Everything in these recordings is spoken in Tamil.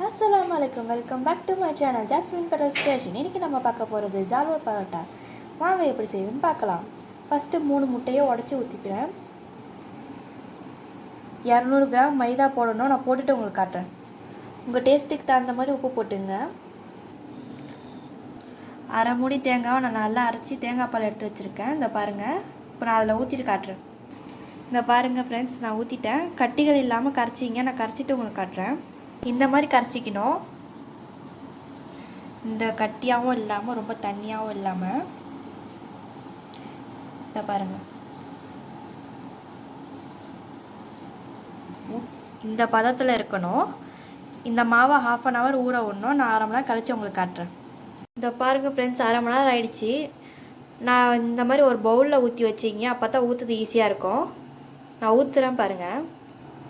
அஸ்ஸலாமு அலைக்கும். Welcome back to my channel Jasmine பட்டல் ஸ்டேஷன். இன்றைக்கி நம்ம பார்க்க போகிறது ஜால்வா பரோட்டா. வாங்க எப்படி செய்யுதுன்னு பார்க்கலாம். ஃபஸ்ட்டு 3 முட்டையை உடச்சி ஊற்றிக்கிறேன். 200 கிராம் மைதா போடணும். நான் போட்டுட்டு உங்களுக்கு காட்டுறேன். உங்கள் டேஸ்ட்டுக்கு தகுந்த மாதிரி உப்பு போட்டுங்க. அரை மூடி தேங்காவை நான் நல்லா அரைச்சி தேங்காய் பால் எடுத்து வச்சுருக்கேன். இந்த பாருங்கள். இப்போ நான் அதில் ஊற்றிட்டு காட்டுறேன். இந்த பாருங்கள் ஃப்ரெண்ட்ஸ், நான் ஊற்றிட்டேன். கட்டிகள் இல்லாமல் கரைச்சிங்க. நான் கரைச்சிட்டு உங்களுக்கு காட்டுறேன். இந்த மாதிரி கரைச்சிக்கணும். இந்த கட்டியாகவும் இல்லாமல் ரொம்ப தண்ணியாகவும் இல்லாமல். இதை பாருங்கள், இந்த பதத்தில் இருக்கணும். இந்த மாவை 1/2 hour ஊற விடணும். நான் 1/2 மணி நேரம் கழித்து உங்களுக்கு காட்டுறேன். இந்த பாருங்கள் ஃப்ரெண்ட்ஸ், 1/2 மணி நேரம் ஆகிடுச்சி. நான் இந்த மாதிரி ஒரு பவுலில் ஊற்றி வச்சிங்க. அப்போ தான் ஊற்றுறது ஈஸியாக இருக்கும். நான் ஊற்றுறேன் பாருங்கள்.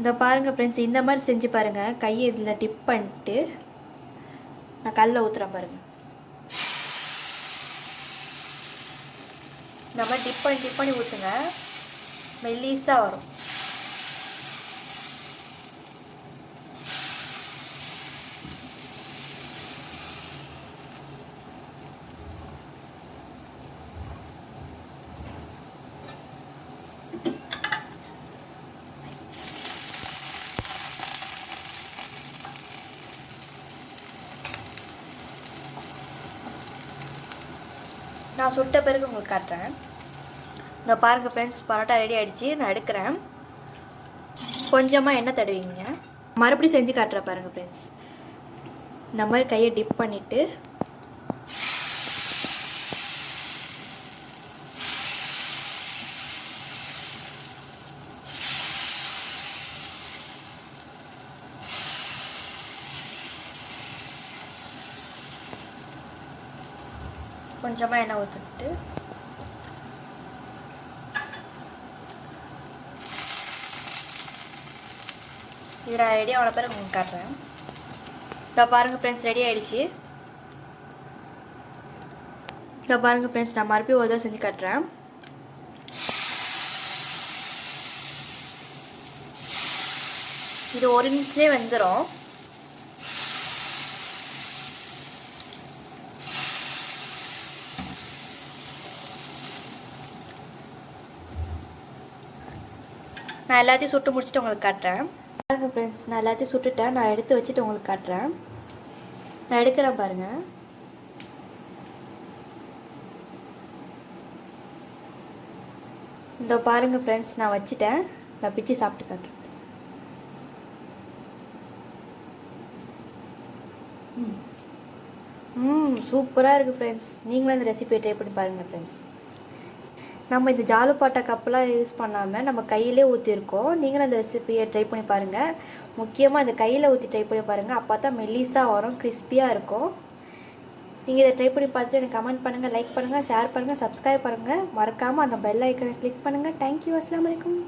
இந்த பாருங்கள் ஃப்ரெண்ட்ஸ், இந்த மாதிரி செஞ்சு பாருங்கள். கையை இதில் டிப் பண்ணிட்டு நான் கல்லில் ஊற்றுறேன் பாருங்கள். இந்த மாதிரி டிப் பண்ணி ஊற்றுங்க. மெல்லீஸாக வரும். நான் சுட்ட பிறகு உங்களுக்கு காட்டுறேன். இந்த பாருங்கள் ஃப்ரெண்ட்ஸ், பரோட்டா ரெடி ஆகிடுச்சு. நான் எடுக்கிறேன். கொஞ்சமாக எண்ணெய் தடுவீங்க. மறுபடியும் செஞ்சு காட்டுறேன் பாருங்கள் ஃப்ரெண்ட்ஸ். இந்த மாதிரி கையை டிப் பண்ணிவிட்டு கொஞ்சமாக எண்ணெய் ஊற்றிட்டு இது நான் ரெடி ஆன பிறகு உங்களுக்கு காட்டுறேன். இதை பாருங்கள் ஃப்ரெண்ட்ஸ், ரெடி ஆகிடுச்சு. இதை பாருங்கள் ஃப்ரெண்ட்ஸ், நான் மறுபடியும் ஒரு தடவை செஞ்சு காட்டுறேன். இது 1 நிமிஷத்துலேயே வெந்துடும். நான் எல்லாத்தையும் சுட்டு முடிச்சுட்டு உங்களுக்கு காட்டுறேன். பாருங்கள் ஃப்ரெண்ட்ஸ், நான் எல்லாத்தையும் சுட்டுட்டேன். நான் எடுத்து வச்சுட்டு உங்களுக்கு காட்டுறேன். நான் எடுக்கிறேன் பாருங்கள். இந்த பாருங்கள் ஃப்ரெண்ட்ஸ், நான் வச்சுட்டேன். நான் பிச்சு சாப்பிட்டு காட்டுறேன். சூப்பராக இருக்குது ஃப்ரெண்ட்ஸ். நீங்களும் இந்த ரெசிபியை ட்ரை பண்ணி பாருங்கள் ஃப்ரெண்ட்ஸ். நம்ம இந்த ஜாலுப்பாட்டா கப்பெல்லாம் யூஸ் பண்ணாமல் நம்ம கையிலே ஊற்றிருக்கோம். நீங்களும் அந்த ரெசிபியை ட்ரை பண்ணி பாருங்கள். முக்கியமாக இந்த கையில் ஊற்றி ட்ரை பண்ணி பாருங்கள். அப்போ தான் மெல்லிஸாக வரும், கிறிஸ்பியாக இருக்கும். நீங்கள் இதை ட்ரை பண்ணி பார்த்துட்டு எனக்கு கமெண்ட் பண்ணுங்கள், லைக் பண்ணுங்கள், ஷேர் பண்ணுங்கள், சப்ஸ்கிரைப் பண்ணுங்கள். மறக்காமல் அந்த பெல் ஐக்கனை கிளிக் பண்ணுங்கள். தேங்க்யூ. அஸ்ஸலாமு அலைக்கும்.